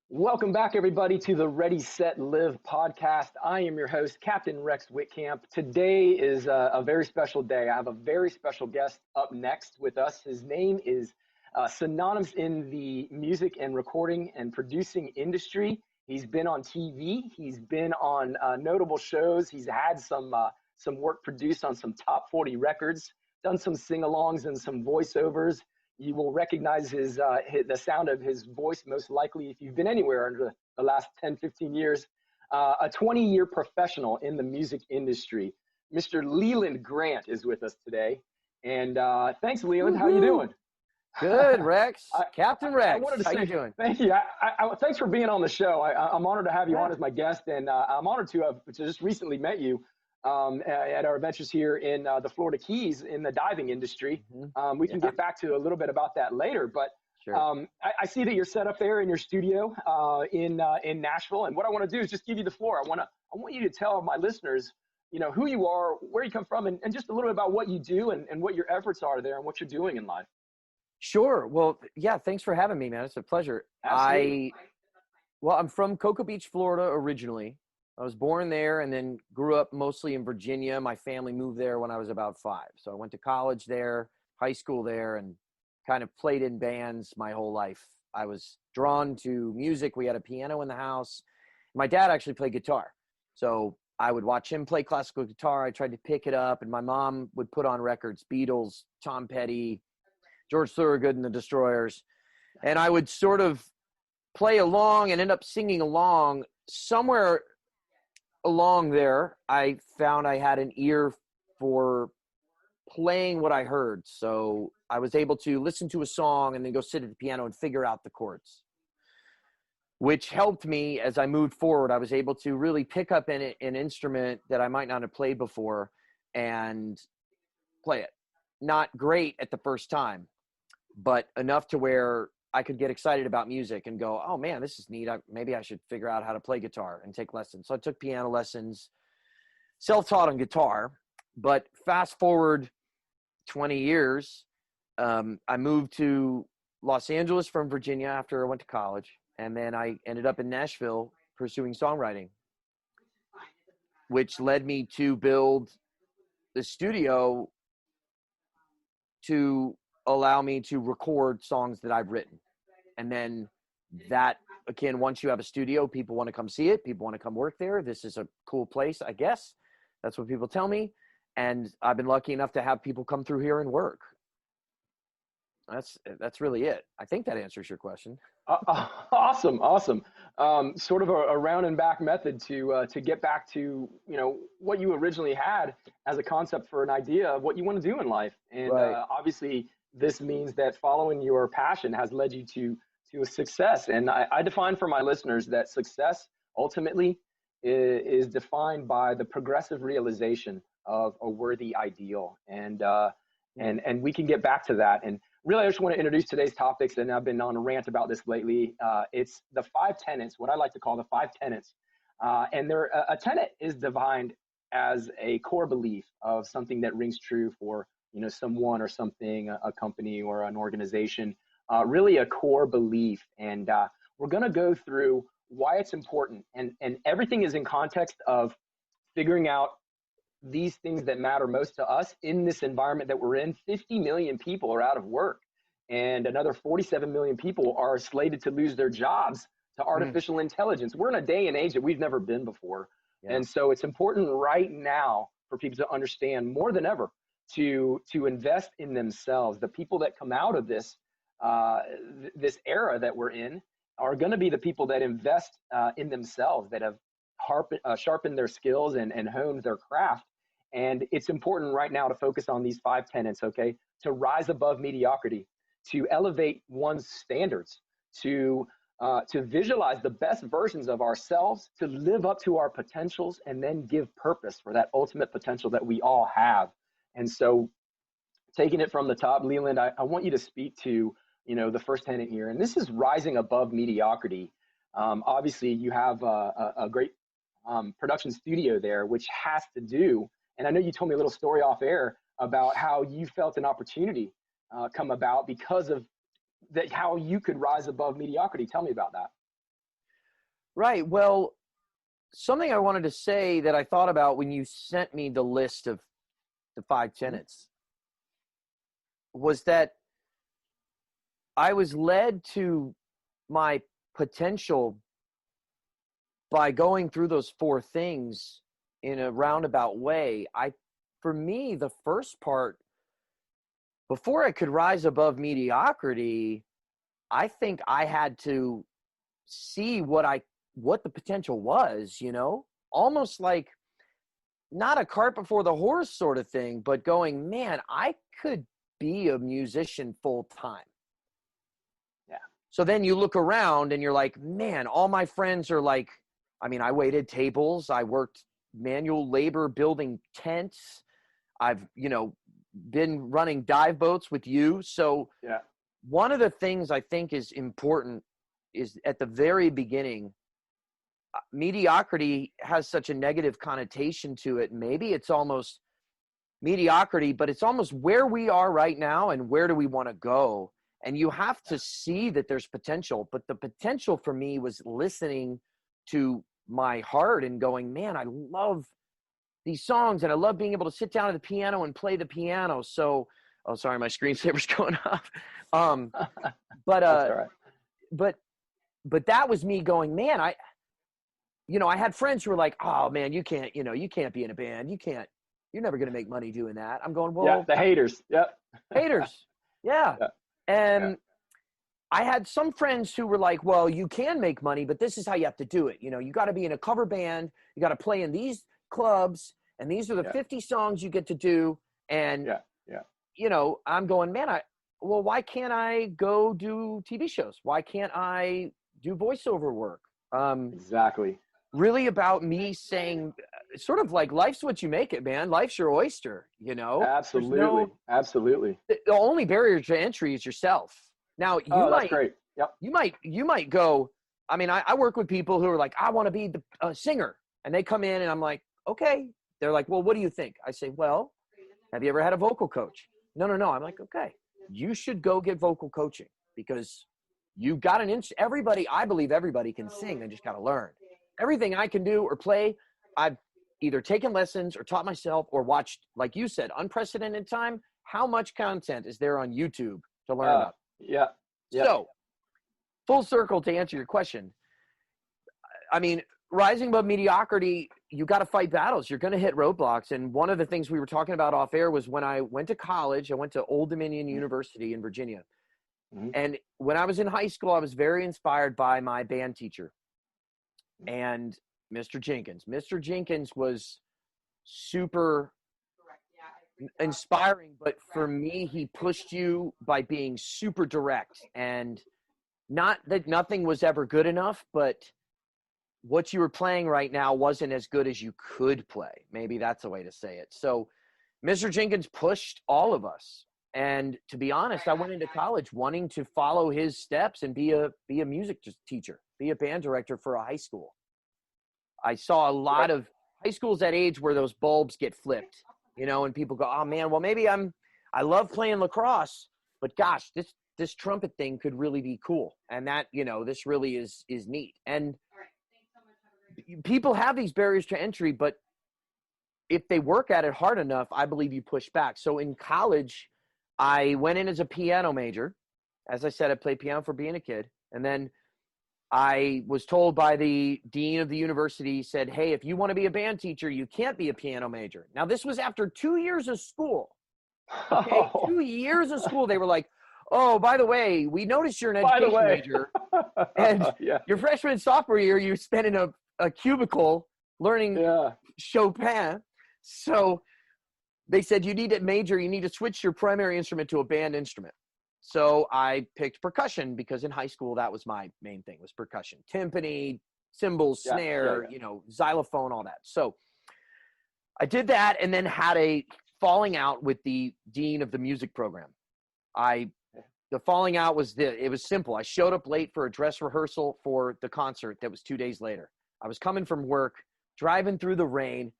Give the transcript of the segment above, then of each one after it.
Welcome back, everybody, to the Ready, Set, Live podcast. I am your host, Captain Rex Whitcamp. Today is a very special day. I have a very special guest up next with us. His name is synonymous in the music and recording and producing industry. He's been on TV. He's been on notable shows. He's had some work produced on some top 40 records, done some sing-alongs and some voiceovers. You will recognize the sound of his voice most likely if you've been anywhere under the last 10, 15 years. A 20-year professional in the music industry. Mr. Leland Grant is with us today. And thanks, Leland. How you doing? Good, Rex. I- Captain Rex. I wanted to How say you doing? thank you. Thanks for being on the show. I'm honored to have you on as my guest, and I'm honored to have just recently met you at our adventures here in the Florida Keys in the diving industry. We can get back to a little bit about that later, but Sure. I see that you're set up there in your studio in Nashville, and what I want to do is just give you the floor. I want you to tell my listeners, who you are, where you come from, and just a little bit about what you do and what your efforts are there and what you're doing in life. Sure. Well, yeah, thanks for having me, man. It's a pleasure. Absolutely. I'm from Cocoa Beach, Florida originally. I was born there and then grew up mostly in Virginia. My family moved there when I was about 5. So I went to college there, high school there, and kind of played in bands my whole life. I was drawn to music. We had a piano in the house. My dad actually played guitar. So I would watch him play classical guitar. I tried to pick it up, and my mom would put on records, Beatles, Tom Petty, George Thorogood and the Destroyers. And I would sort of play along and end up singing along. Somewhere along there, I found I had an ear for playing what I heard. So I was able to listen to a song and then go sit at the piano and figure out the chords, which helped me as I moved forward. I was able to really pick up an instrument that I might not have played before and play it. Not great at the first time, but enough to where I could get excited about music and go, oh man, this is neat. Maybe I should figure out how to play guitar and take lessons. So I took piano lessons, self-taught on guitar, but fast forward 20 years, I moved to Los Angeles from Virginia after I went to college. And then I ended up in Nashville pursuing songwriting, which led me to build the studio to allow me to record songs that I've written. And then that, again, once you have a studio, people want to come see it. People want to come work there. This is a cool place, I guess. That's what people tell me. And I've been lucky enough to have people come through here and work. That's really it. I think that answers your question. Awesome. Sort of a round and back method to get back to what you originally had as a concept for an idea of what you want to do in life, and Right. Obviously this means that following your passion has led you to a success. And I define for my listeners that success ultimately is defined by the progressive realization of a worthy ideal, and we can get back to that. And really, I just want to introduce today's topics, and I've been on a rant about this lately. It's the 5 tenets, what I like to call the 5 tenets. And a tenet is defined as a core belief of something that rings true for someone or something, a company or an organization. Really a core belief, and we're going to go through why it's important, and everything is in context of figuring out these things that matter most to us in this environment that we're in. 50 million people are out of work, and another 47 million people are slated to lose their jobs to artificial intelligence. We're in a day and age that we've never been before. Yeah. And so it's important right now for people to understand more than ever to invest in themselves. The people that come out of this this era that we're in are going to be the people that invest in themselves, that have sharpened their skills and honed their craft. And it's important right now to focus on these 5 tenets, okay? To rise above mediocrity, to elevate one's standards, to visualize the best versions of ourselves, to live up to our potentials, and then give purpose for that ultimate potential that we all have. And so, taking it from the top, Leland, I want you to speak to the first tenet here, and this is rising above mediocrity. Obviously, you have a great production studio there, which has to do, and I know you told me a little story off air about how you felt an opportunity come about because of that, how you could rise above mediocrity. Tell me about that. Right. Well, something I wanted to say that I thought about when you sent me the list of the 5 tenets was that I was led to my potential by going through those 4 things in a roundabout way. For me, the first part, before I could rise above mediocrity, I think I had to see what the potential was, almost like not a cart before the horse sort of thing, but going, man, I could be a musician full time. Yeah. So then you look around and you're like, man, all my friends are like, I waited tables. I worked manual labor building tents. I've, been running dive boats with you. So Yeah. one of the things I think is important is at the very beginning, mediocrity has such a negative connotation to it. Maybe it's almost mediocrity, but it's almost where we are right now and where do we want to go. And you have to see that there's potential. But the potential for me was listening to my heart and going, man, I love these songs and I love being able to sit down at the piano and play the piano. So, oh, sorry, my screensaver's going off. But That's all right. but that was me going, man, I had friends who were like, oh man, you can't be in a band. You're never going to make money doing that. I'm going, well, yeah, the haters. Yep. haters. Yeah. Yeah. And Yeah. I had some friends who were like, well, you can make money, but this is how you have to do it. You got to be in a cover band. You got to play in these clubs, and these are the 50 songs you get to do. And, I'm going, man, why can't I go do TV shows? Why can't I do voiceover work? Exactly. Really about me saying, sort of like, life's what you make it, man. Life's your oyster, Absolutely. Absolutely. The only barrier to entry is yourself. Now, that's great. Yep. You might go, I work with people who are like, I want to be the singer. And they come in and I'm like, okay. They're like, well, what do you think? I say, well, have you ever had a vocal coach? No. I'm like, okay, you should go get vocal coaching because you got I believe everybody can sing. They just got to learn. Everything I can do or play, I've either taken lessons or taught myself or watched, like you said, unprecedented time. How much content is there on YouTube to learn about? Yeah. So, full circle to answer your question. Rising above mediocrity, you got to fight battles. You're going to hit roadblocks. And one of the things we were talking about off air was when I went to college, I went to Old Dominion University in Virginia. Mm-hmm. And when I was in high school, I was very inspired by my band teacher and Mr. Jenkins. Mr. Jenkins was super inspiring, but for me, he pushed you by being super direct, and not that nothing was ever good enough, but what you were playing right now wasn't as good as you could play. Maybe that's a way to say it. So Mr. Jenkins pushed all of us. And to be honest, I went into college wanting to follow his steps and be a music teacher, be a band director for a high school. I saw a lot of high schools that age where those bulbs get flipped, and people go, oh man, well, maybe I love playing lacrosse, but gosh, this trumpet thing could really be cool. And that, this really is neat. And people have these barriers to entry, but if they work at it hard enough, I believe you push back. So in college, I went in as a piano major. As I said, I played piano for being a kid. And then I was told by the dean of the university, said, hey, if you want to be a band teacher, you can't be a piano major. Now, this was after 2 years of school. Okay, 2 years of school. They were like, oh, by the way, we noticed you're an education major. And your freshman and sophomore year, you spent in a cubicle learning Chopin. So they said, you need to switch your primary instrument to a band instrument. So I picked percussion because in high school, that was my main thing, was percussion. Timpani, cymbals, snare, xylophone, all that. So I did that and then had a falling out with the dean of the music program. The falling out was it was simple. I showed up late for a dress rehearsal for the concert that was 2 days later. I was coming from work, driving through the rain,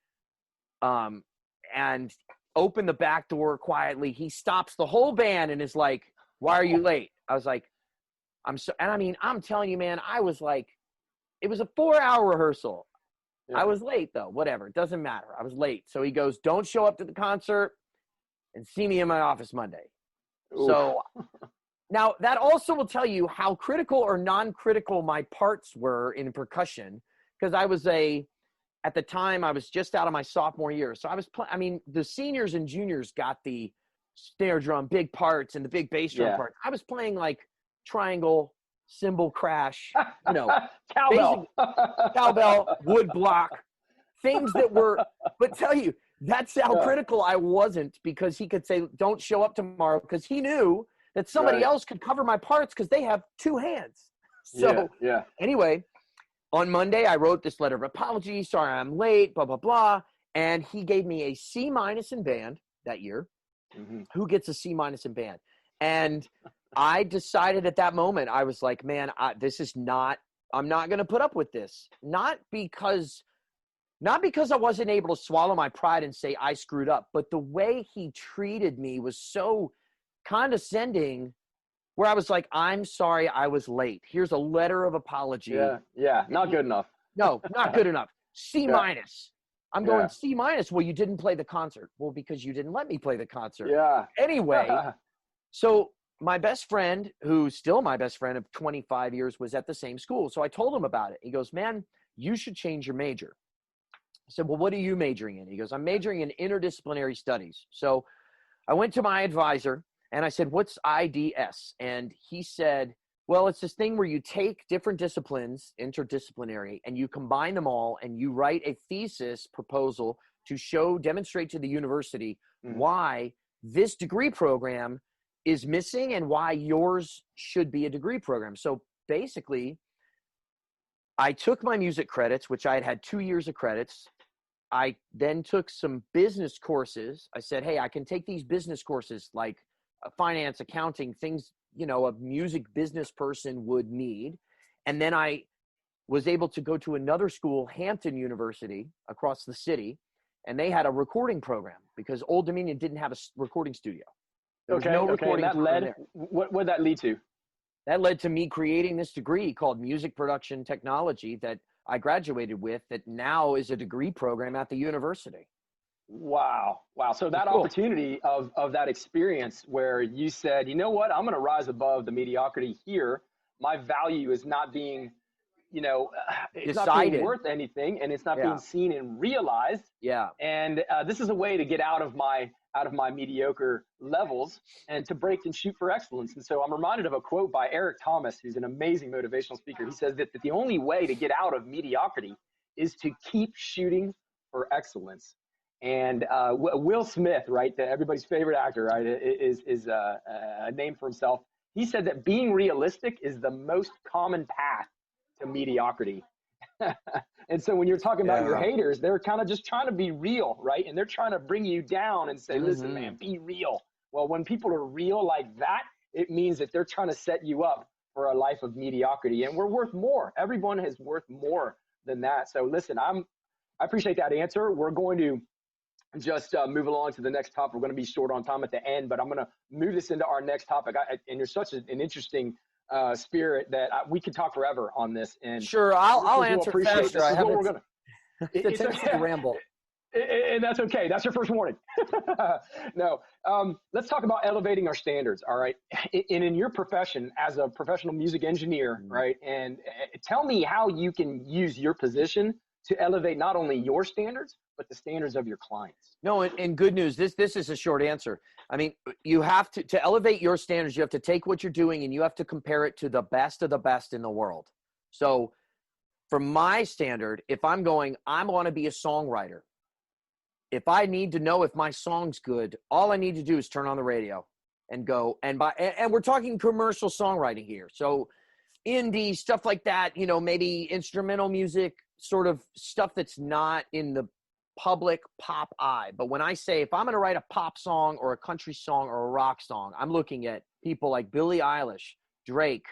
and opened the back door quietly. He stops the whole band and is like, why are you late? I was like, I'm telling you, man, I was like it was a 4-hour rehearsal. Yeah. I was late though, whatever. It doesn't matter. I was late. So he goes, don't show up to the concert and see me in my office Monday. Oof. So now that also will tell you how critical or non-critical my parts were in percussion. Because at the time I was just out of my sophomore year. So the seniors and juniors got the snare drum, big parts and the big bass drum parts. I was playing like triangle, cymbal crash, cowbell, cowbell, wood block, things that were, but tell you, that's how critical I wasn't, because he could say, don't show up tomorrow, because he knew that somebody else could cover my parts because they have two hands. So anyway, on Monday, I wrote this letter of apology. Sorry, I'm late, blah, blah, blah. And he gave me a C- in band that year. Mm-hmm. Who gets a C- in band? And I decided at that moment, I was like, man, I'm not going to put up with this. Not because I wasn't able to swallow my pride and say I screwed up, but the way he treated me was so condescending, where I was like, I'm sorry I was late. Here's a letter of apology. Yeah. Not good enough. No, not good enough. C-. I'm going C-. Well, you didn't play the concert. Well, because you didn't let me play the concert. Yeah. Anyway, so my best friend, who's still my best friend of 25 years, was at the same school. So I told him about it. He goes, man, you should change your major. I said, well, what are you majoring in? He goes, I'm majoring in interdisciplinary studies. So I went to my advisor and I said, what's IDS? And he said, well, it's this thing where you take different disciplines, interdisciplinary, and you combine them all and you write a thesis proposal to demonstrate to the university why this degree program is missing and why yours should be a degree program. So basically, I took my music credits, which I had 2 years of credits. I then took some business courses. I said, hey, I can take these business courses like finance, accounting, things, a music business person would need. And then I was able to go to another school, Hampton University, across the city, and they had a recording program because Old Dominion didn't have a recording studio. There was no recording program there. What did that lead to? That led to me creating this degree called Music Production Technology that I graduated with, that now is a degree program at the university. Wow. So that opportunity of that experience where you said, you know what, I'm going to rise above the mediocrity here. My value is not being, it's decided. not being worth anything, and it's not being seen and realized. Yeah. And this is a way to get out of my mediocre levels and to break and shoot for excellence. And so I'm reminded of a quote by Eric Thomas, who's an amazing motivational speaker. He says that the only way to get out of mediocrity is to keep shooting for excellence. And Will Smith, right, everybody's favorite actor, right, is a name for himself. He said that being realistic is the most common path to mediocrity. And so when you're talking about your haters, they're kind of just trying to be real, right? And they're trying to bring you down and say, listen, man, be real. Well, when people are real like that, it means that they're trying to set you up for a life of mediocrity. And we're worth more. Everyone is worth more than that. So listen, I appreciate that answer. We're going to just move along to the next topic. We're going to be short on time at the end, but I'm going to move this into our next topic. And you're such an interesting spirit that we could talk forever on this. And sure, I'll answer faster. I have the tendency to ramble. And that's okay. That's your first warning. No, let's talk about elevating our standards. All right. And in your profession as a professional music engineer, right? And tell me how you can use your position to elevate not only your standards, but the standards of your clients. No, and good news, this is a short answer. I mean, you have to elevate your standards, you have to take what you're doing and you have to compare it to the best of the best in the world. So for my standard, if I want to be a songwriter, if I need to know if my song's good, all I need to do is turn on the radio and go and we're talking commercial songwriting here. So indie, stuff like that, maybe instrumental music, sort of stuff that's not in the public pop eye. But when I say, if I'm going to write a pop song or a country song or a rock song, I'm looking at people like Billie Eilish, Drake,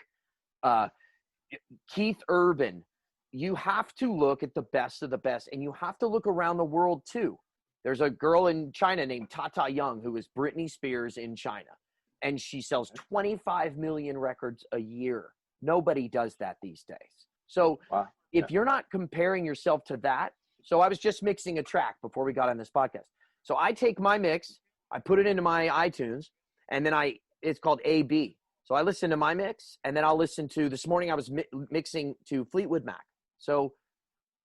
Keith Urban. You have to look at the best of the best, and you have to look around the world too. There's a girl in China named Tata Young who is Britney Spears in China, and she sells 25 million records a year. Nobody does that these days. So if you're not comparing yourself to that, so I was just mixing a track before we got on this podcast. So I take my mix, I put it into my iTunes, and then it's called A-B. So I listen to my mix, and then I'll listen to, this morning I was mixing to Fleetwood Mac. So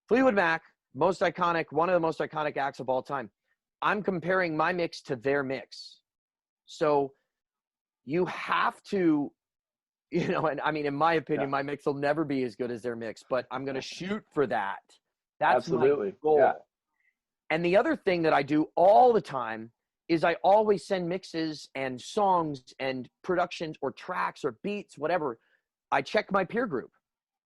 Fleetwood Mac, one of the most iconic acts of all time. I'm comparing my mix to their mix. So you have to, and I mean, in my opinion, my mix will never be as good as their mix, but I'm going to shoot for that. That's Absolutely. my goal. Yeah. And the other thing that I do all the time is I always send mixes and songs and productions or tracks or beats, whatever. I check my peer group.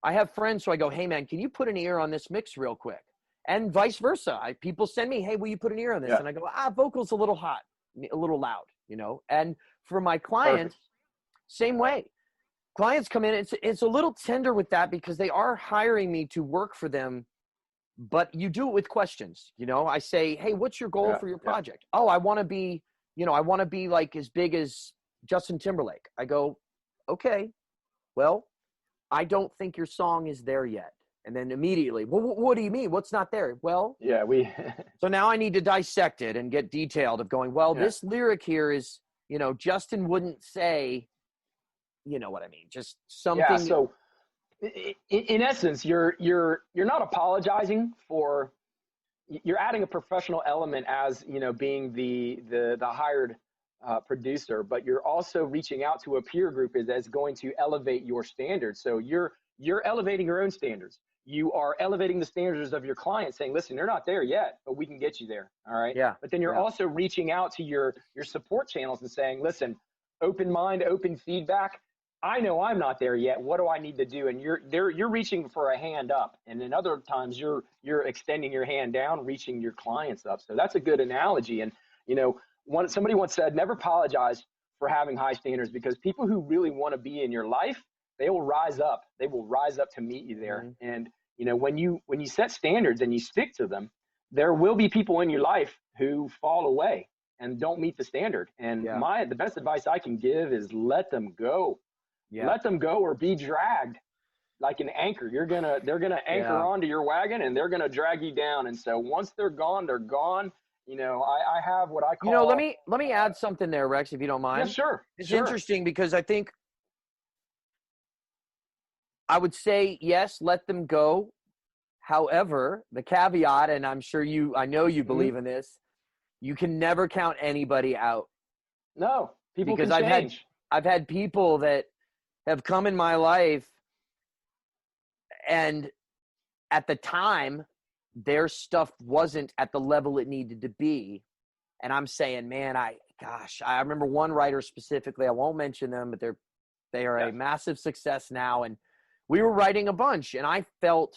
I have friends, so I go, hey, man, can you put an ear on this mix real quick? And vice versa. People send me, hey, will you put an ear on this? Yeah. And I go, vocal's a little hot, a little loud, And for my clients, same way. Clients come in, it's a little tender with that because they are hiring me to work for them, but you do it with questions. I say, hey, what's your goal for your project? Oh, I want to be, like as big as Justin Timberlake. I go, okay, well, I don't think your song is there yet. And then immediately, well, what do you mean? What's not there? Well, so now I need to dissect it and get detailed of going, well, this lyric here is, Justin wouldn't say, you know what I mean? Just something. Yeah. So in essence, you're not apologizing for, you're adding a professional element as, being the hired producer, but you're also reaching out to a peer group that's going to elevate your standards. So you're elevating your own standards. You are elevating the standards of your clients, saying, listen, you're not there yet, but we can get you there. All right. Yeah. But then you're also reaching out to your support channels and saying, listen, open mind, open feedback. I know I'm not there yet. What do I need to do? And you're reaching for a hand up. And then other times you're extending your hand down, reaching your clients up. So that's a good analogy. And, somebody once said, never apologize for having high standards, because people who really want to be in your life, they will rise up. They will rise up to meet you there. Mm-hmm. And, when you set standards and you stick to them, there will be people in your life who fall away and don't meet the standard. And the best advice I can give is let them go. Yeah. Let them go or be dragged like an anchor. They're gonna anchor onto your wagon and they're gonna drag you down. And so once they're gone, they're gone. I have what I call. Let me add something there, Rex, if you don't mind. Yeah, sure. It's interesting because I think I would say yes, let them go. However, the caveat, and I know you believe in this, you can never count anybody out. No, people can change. I've had people that have come in my life, and at the time, their stuff wasn't at the level it needed to be. And I'm saying, man, I remember one writer specifically, I won't mention them, but they are a massive success now. And we were writing a bunch, and I felt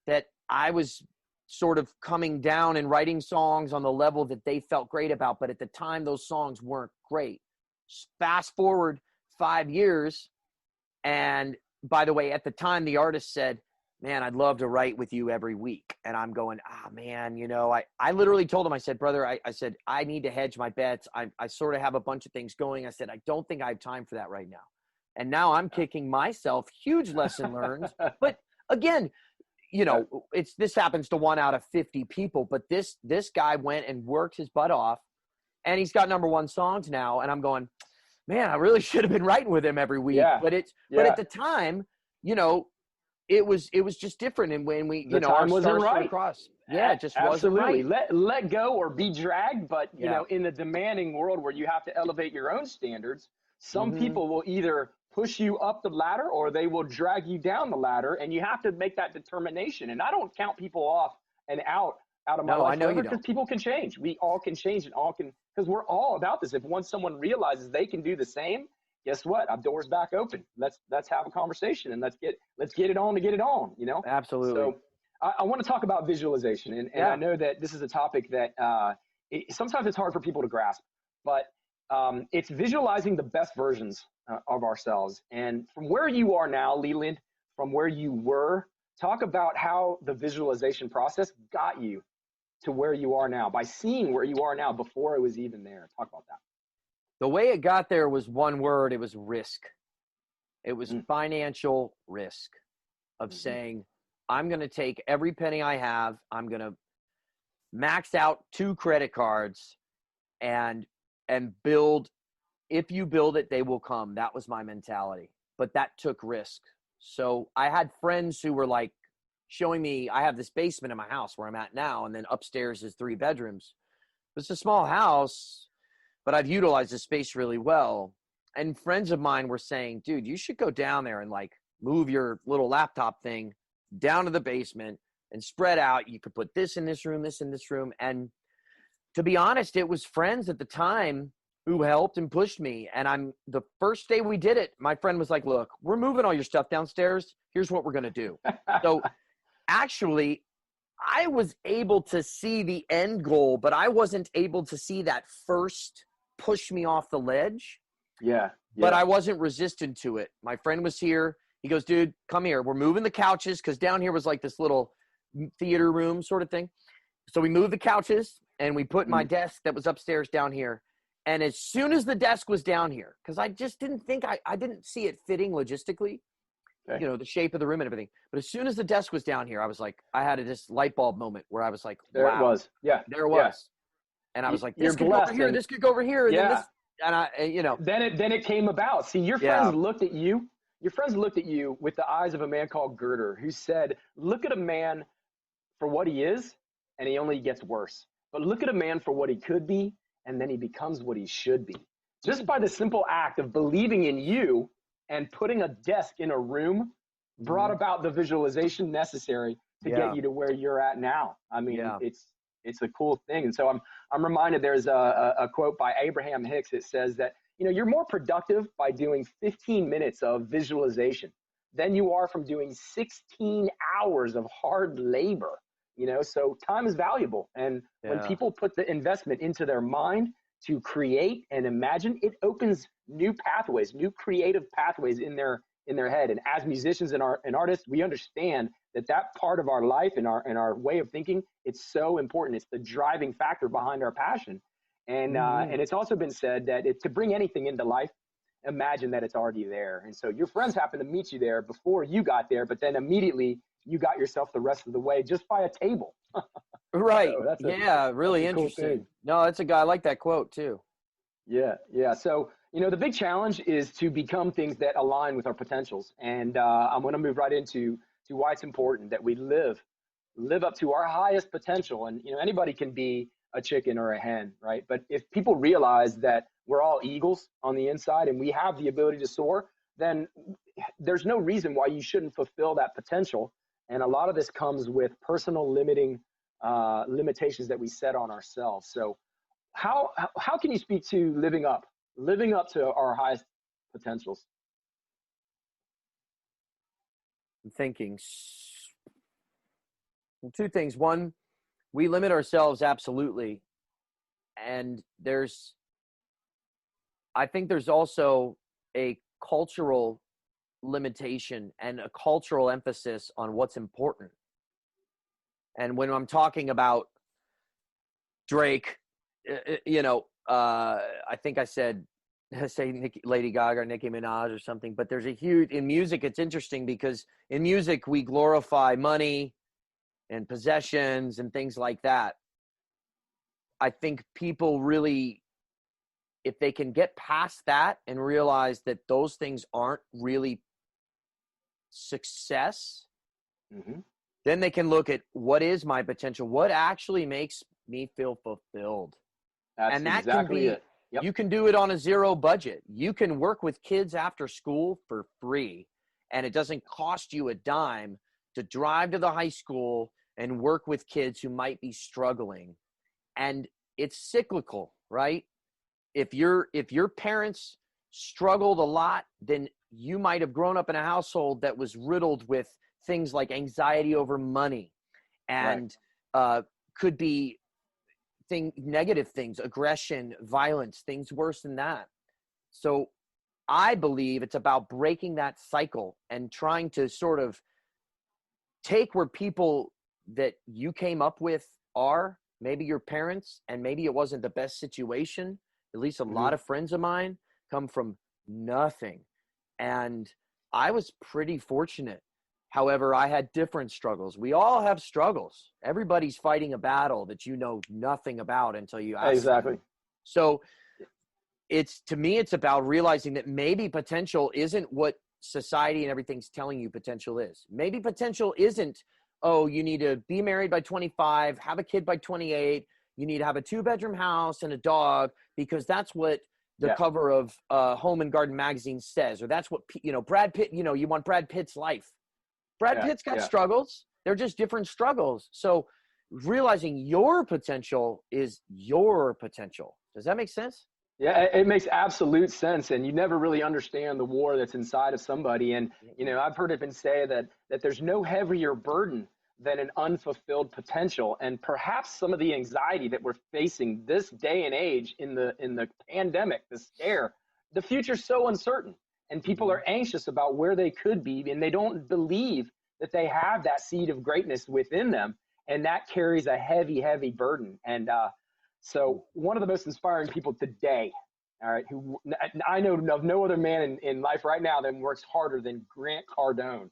that I was sort of coming down and writing songs on the level that they felt great about. But at the time, those songs weren't great. Fast forward 5 years. And by the way, at the time, the artist said, man, I'd love to write with you every week. And I'm going, man, I literally told him, I said, brother, I said, I need to hedge my bets. I sort of have a bunch of things going. I said, I don't think I have time for that right now. And now I'm kicking myself, huge lesson learned. But again, this happens to 1 out of 50 people, but this guy went and worked his butt off, and he's got #1 songs now. And I'm going, man, I really should have been writing with him every week. Yeah. But at the time, it was just different. And when we, our stars right across, it just wasn't right. Let go or be dragged. But in the demanding world where you have to elevate your own standards, some people will either push you up the ladder or they will drag you down the ladder, and you have to make that determination. And I don't count people off and out of my life. I know you don't. Because people can change. We all can change, and because we're all about this. If once someone realizes they can do the same, guess what? Our door's back open. Let's have a conversation, and let's get it on to get it on. Absolutely. So I want to talk about visualization, and I know that this is a topic that sometimes it's hard for people to grasp, but it's visualizing the best versions of ourselves. And from where you are now, Leland, from where you were, talk about how the visualization process got you to where you are now, by seeing where you are now before it was even there. Talk about that. The way it got there was one word. It was risk. It was financial risk of saying, I'm going to take every penny I have. I'm going to max out 2 credit cards and build. If you build it, they will come. That was my mentality. But that took risk. So I had friends who were like showing me, I have this basement in my house where I'm at now, and then upstairs is 3 bedrooms. It's a small house, but I've utilized the space really well. And friends of mine were saying, dude, you should go down there and like move your little laptop thing down to the basement and spread out. You could put this in this room, this in this room. And to be honest, it was friends at the time who helped and pushed me. And the first day we did it, my friend was like, look, we're moving all your stuff downstairs. Here's what we're going to do. So actually, I was able to see the end goal, but I wasn't able to see that first push me off the ledge. Yeah. But I wasn't resistant to it. My friend was here. He goes, dude, come here. We're moving the couches, because down here was like this little theater room sort of thing. So we moved the couches and we put my desk that was upstairs down here. And as soon as the desk was down here, because I just didn't think I didn't see it fitting logistically, okay. You know, the shape of the room and everything. But as soon as the desk was down here, I was like, I had this light bulb moment where I was like, there wow, it was. Yeah. There it was. And I was like, this could go over here, this could go over here. And then this, and I, you know. Then it came about. See, your friends looked at you. Your friends looked at you with the eyes of a man called Girder, who said, look at a man for what he is, and he only gets worse. But look at a man for what he could be, and then he becomes what he should be. Just by the simple act of believing in you and putting a desk in a room brought about the visualization necessary to get you to where you're at now. I mean, it's a cool thing. And so I'm reminded, there's a quote by Abraham Hicks. It says that, you know, you're more productive by doing 15 minutes of visualization than you are from doing 16 hours of hard labor. You know, so time is valuable. And when people put the investment into their mind to create and imagine, it opens new pathways, new creative pathways in their head. And as musicians and artists, we understand that part of our life and our way of thinking, it's so important. It's the driving factor behind our passion. And and it's also been said that to bring anything into life, imagine that it's already there. And so your friends happen to meet you there before you got there, but then immediately you got yourself the rest of the way just by a table. Right. So really interesting. Cool, no, that's a guy. I like that quote too. Yeah. So, you know, the big challenge is to become things that align with our potentials. And I'm going to move right into why it's important that we live up to our highest potential. And, you know, anybody can be a chicken or a hen, right? But if people realize that we're all eagles on the inside and we have the ability to soar, then there's no reason why you shouldn't fulfill that potential. And a lot of this comes with personal limitations that we set on ourselves. So how can you speak to living up to our highest potentials? I'm thinking 2 things. One, we limit ourselves absolutely. And I think there's also a cultural limitation and a cultural emphasis on what's important. And when I'm talking about Drake, you know, I think I say Lady Gaga or Nicki Minaj or something, but there's in music, it's interesting because in music, we glorify money and possessions and things like that. I think people really, if they can get past that and realize that those things aren't really success, then they can look at what is my potential, what actually makes me feel fulfilled. That's and that exactly can be it. Yep. You can do it on a 0 budget. You can work with kids after school for free, and it doesn't cost you a dime to drive to the high school and work with kids who might be struggling. And it's cyclical, right? If your parents struggled a lot, then you might have grown up in a household that was riddled with things like anxiety over money and could be negative things, aggression, violence, things worse than that. So I believe it's about breaking that cycle and trying to sort of take where people that you came up with are, maybe your parents, and maybe it wasn't the best situation. At least a lot of friends of mine come from nothing. And I was pretty fortunate However, I had different struggles. We all have struggles. Everybody's fighting a battle that you know nothing about until you ask Exactly. them. So to me, it's about realizing that maybe potential isn't what society and everything's telling you potential is. Maybe potential isn't, oh, you need to be married by 25, have a kid by 28, you need to have a 2-bedroom house and a dog, because that's what the cover of Home and Garden magazine says, or that's what, Brad Pitt, you want Brad Pitt's life. Brad Pitt's got struggles. They're just different struggles. So realizing your potential is your potential. Does that make sense? Yeah, it makes absolute sense. And you never really understand the war that's inside of somebody. And, I've heard it been said that there's no heavier burden than an unfulfilled potential. And perhaps some of the anxiety that we're facing this day and age in the pandemic, the scare, the future's so uncertain. And people are anxious about where they could be, and they don't believe that they have that seed of greatness within them. And that carries a heavy, heavy burden. And so one of the most inspiring people today, all right, who I know of no other man in life right now that works harder than Grant Cardone.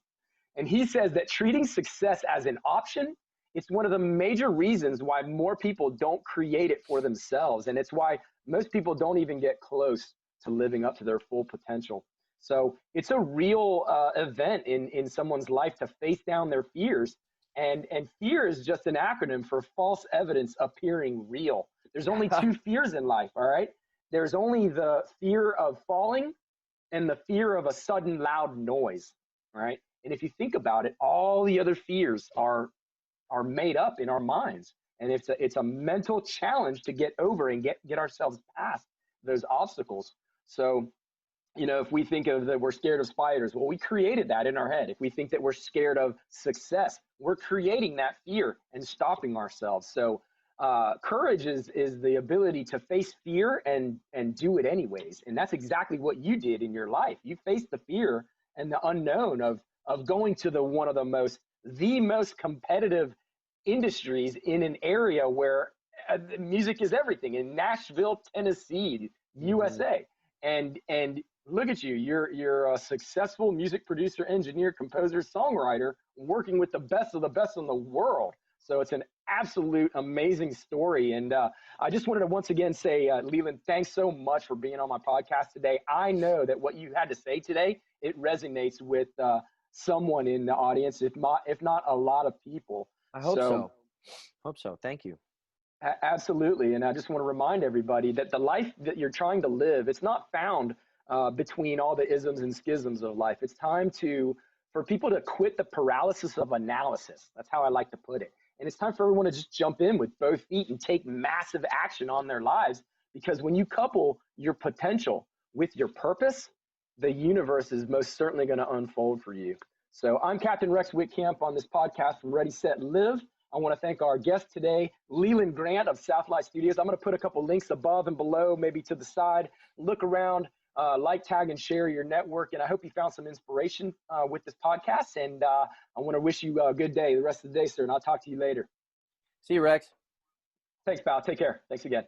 And he says that treating success as an option, it's one of the major reasons why more people don't create it for themselves. And it's why most people don't even get close to living up to their full potential. So it's a real event in someone's life to face down their fears. And fear is just an acronym for false evidence appearing real. There's only 2 fears in life, all right? There's only the fear of falling and the fear of a sudden loud noise, all right? And if you think about it, all the other fears are made up in our minds. And it's a mental challenge to get over and get ourselves past those obstacles. So, if we think of that we're scared of spiders, well, we created that in our head. If we think that we're scared of success, we're creating that fear and stopping ourselves. So courage is the ability to face fear and do it anyways. And that's exactly what you did in your life. You faced the fear and the unknown of going to one of the most competitive industries in an area where music is everything, in Nashville, Tennessee, USA. And look at you. You're a successful music producer, engineer, composer, songwriter, working with the best of the best in the world. So it's an absolute amazing story. And I just wanted to once again say, Leland, thanks so much for being on my podcast today. I know that what you had to say today, it resonates with someone in the audience, if not a lot of people. I hope so. Hope so. Thank you. Absolutely. And I just want to remind everybody that the life that you're trying to live, it's not found between all the isms and schisms of life. It's time for people to quit the paralysis of analysis. That's how I like to put it. And it's time for everyone to just jump in with both feet and take massive action on their lives. Because when you couple your potential with your purpose, the universe is most certainly going to unfold for you. So I'm Captain Rex Whitcamp on this podcast from Ready, Set, Live. I want to thank our guest today, Leland Grant of Southlight Studios. I'm going to put a couple links above and below, maybe to the side. Look around, like, tag, and share your network. And I hope you found some inspiration with this podcast. And I want to wish you a good day, the rest of the day, sir. And I'll talk to you later. See you, Rex. Thanks, pal. Take care. Thanks again.